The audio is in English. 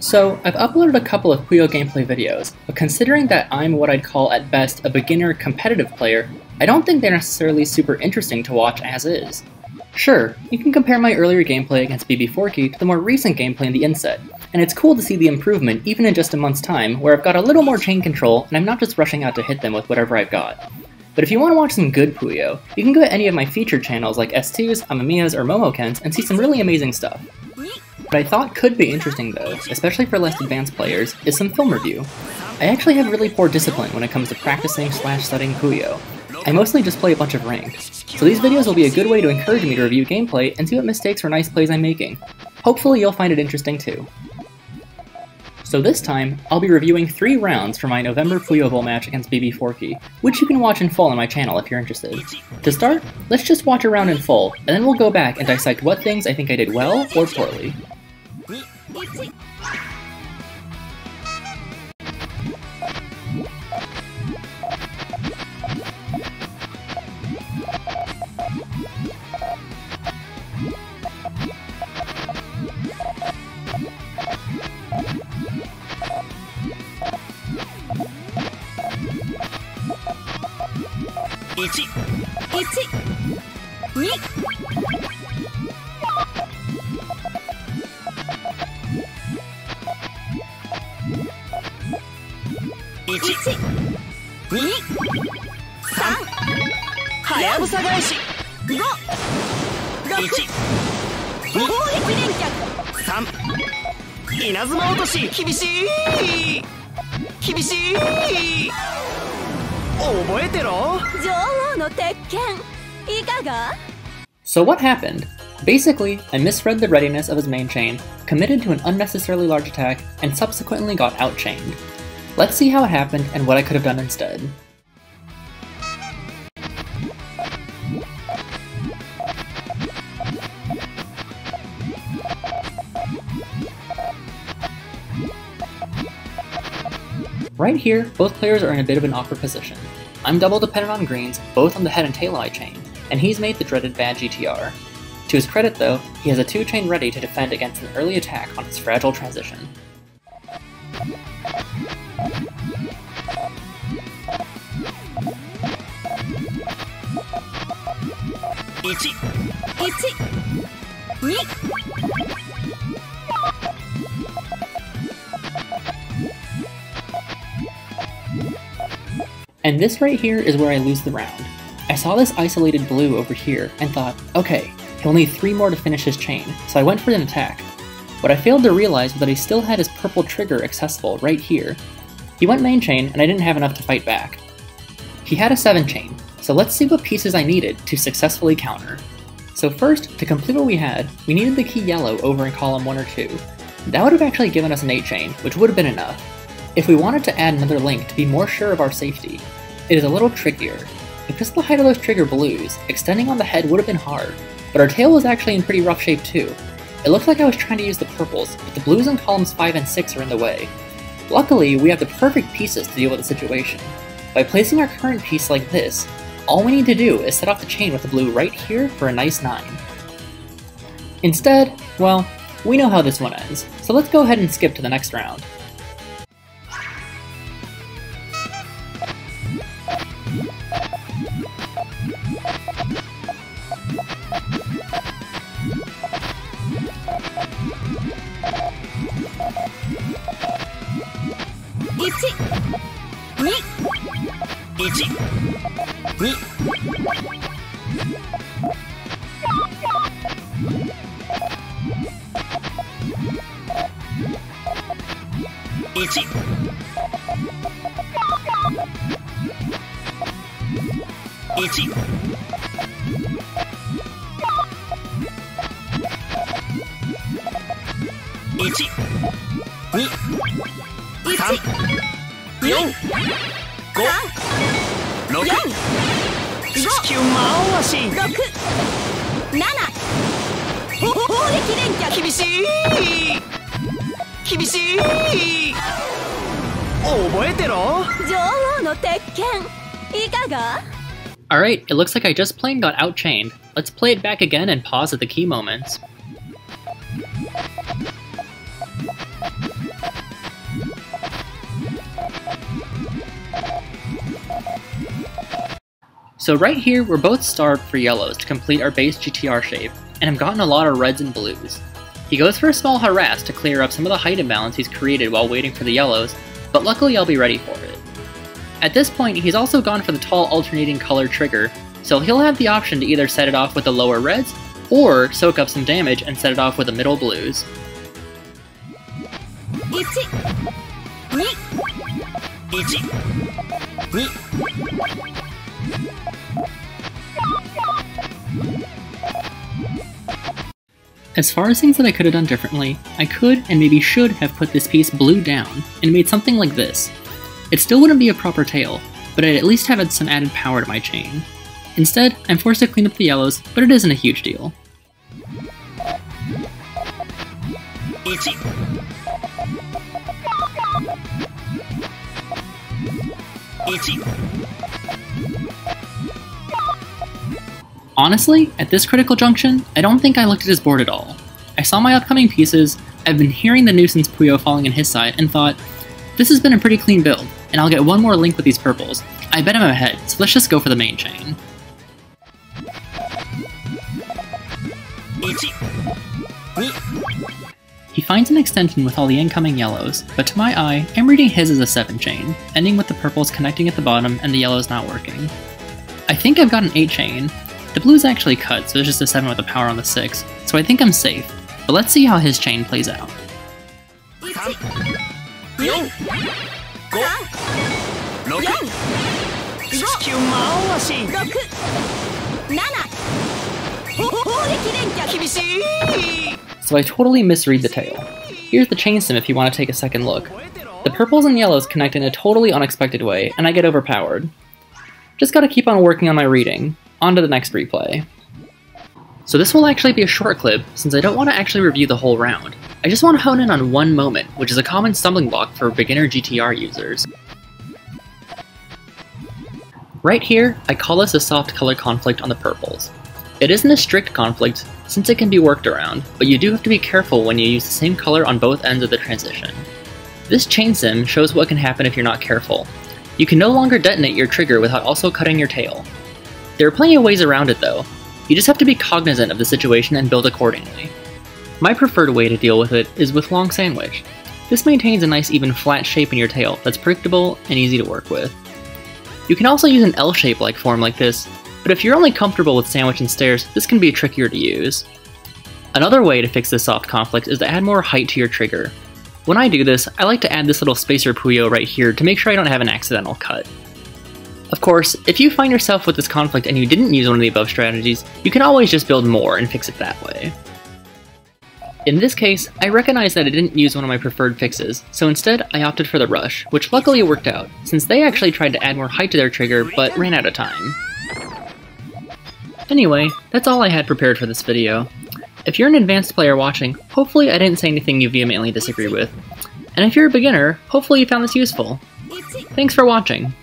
So, I've uploaded a couple of Puyo gameplay videos, but considering that I'm what I'd call at best a beginner competitive player, I don't think they're necessarily super interesting to watch as is. Sure, you can compare my earlier gameplay against Bbforky to the more recent gameplay in the inset, and it's cool to see the improvement even in just a month's time, where I've got a little more chain control and I'm not just rushing out to hit them with whatever I've got. But if you want to watch some good Puyo, you can go to any of my featured channels like S2's, Amamiya's, or Momoken's and see some really amazing stuff. What I thought could be interesting though, especially for less advanced players, is some film review. I actually have really poor discipline when it comes to practicing/studying Puyo. I mostly just play a bunch of ranked, so these videos will be a good way to encourage me to review gameplay and see what mistakes or nice plays I'm making. Hopefully you'll find it interesting too. So this time, I'll be reviewing 3 rounds for my November Puyo Bowl match against Bbforky, which you can watch in full on my channel if you're interested. To start, let's just watch a round in full, and then we'll go back and dissect what things I think I did well or poorly. So what happened? Basically, I misread the readiness of his main chain, committed to an unnecessarily large attack, and subsequently got outchained. Let's see how it happened and what I could have done instead. Right here, both players are in a bit of an awkward position. I'm double dependent on greens, both on the head and tail I chain, and he's made the dreaded bad GTR. To his credit though, he has a 2-chain ready to defend against an early attack on his fragile transition. And this right here is where I lose the round. I saw this isolated blue over here and thought, okay, he'll need 3 more to finish his chain, so I went for an attack. What I failed to realize was that he still had his purple trigger accessible right here. He went main chain and I didn't have enough to fight back. He had a 7-chain, so let's see what pieces I needed to successfully counter. So first, to complete what we had, we needed the key yellow over in column 1 or 2. That would have actually given us an 8-chain, which would have been enough. If we wanted to add another link to be more sure of our safety, it is a little trickier. Because of the height of those trigger blues, extending on the head would have been hard, but our tail was actually in pretty rough shape too. It looked like I was trying to use the purples, but the blues in columns 5 and 6 are in the way. Luckily, we have the perfect pieces to deal with the situation. By placing our current piece like this, all we need to do is set off the chain with the blue right here for a nice 9. Instead, well, we know how this one ends, so let's go ahead and skip to the next round. Alright, it looks like I just plain got outchained. Let's play it back again and pause at the key moments. So right here, we're both starved for yellows to complete our base GTR shape, and have gotten a lot of reds and blues. He goes for a small harass to clear up some of the height imbalance he's created while waiting for the yellows, but luckily I'll be ready for it. At this point, he's also gone for the tall alternating color trigger, so he'll have the option to either set it off with the lower reds, or soak up some damage and set it off with the middle blues. As far as things that I could have done differently, I could and maybe should have put this piece blue down and made something like this. It still wouldn't be a proper tail, but I'd at least have had some added power to my chain. Instead, I'm forced to clean up the yellows, but it isn't a huge deal. Honestly, at this critical junction, I don't think I looked at his board at all. I saw my upcoming pieces, I've been hearing the nuisance Puyo falling in his side, and thought, this has been a pretty clean build, and I'll get one more link with these purples. I bet I'm ahead, so let's just go for the main chain. He finds an extension with all the incoming yellows, but to my eye, I'm reading his as a 7 chain, ending with the purples connecting at the bottom and the yellows not working. I think I've got an 8 chain. The blue's actually cut, so there's just a 7 with a power on the 6, so I think I'm safe, but let's see how his chain plays out. So I totally misread the tail. Here's the chain sim if you want to take a second look. The purples and yellows connect in a totally unexpected way, and I get overpowered. Just gotta keep on working on my reading. On to the next replay. So this will actually be a short clip, since I don't want to actually review the whole round. I just want to hone in on one moment, which is a common stumbling block for beginner GTR users. Right here, I call this a soft color conflict on the purples. It isn't a strict conflict, since it can be worked around, but you do have to be careful when you use the same color on both ends of the transition. This chain sim shows what can happen if you're not careful. You can no longer detonate your trigger without also cutting your tail. There are plenty of ways around it though. You just have to be cognizant of the situation and build accordingly. My preferred way to deal with it is with long sandwich. This maintains a nice even flat shape in your tail that's predictable and easy to work with. You can also use an L-shape-like form like this, but if you're only comfortable with sandwich and stairs, this can be trickier to use. Another way to fix this soft conflict is to add more height to your trigger. When I do this, I like to add this little spacer Puyo right here to make sure I don't have an accidental cut. Of course, if you find yourself with this conflict and you didn't use one of the above strategies, you can always just build more and fix it that way. In this case, I recognize that I didn't use one of my preferred fixes, so instead I opted for the rush, which luckily worked out, since they actually tried to add more height to their trigger, but ran out of time. Anyway, that's all I had prepared for this video. If you're an advanced player watching, hopefully I didn't say anything you vehemently disagree with. And if you're a beginner, hopefully you found this useful. Thanks for watching.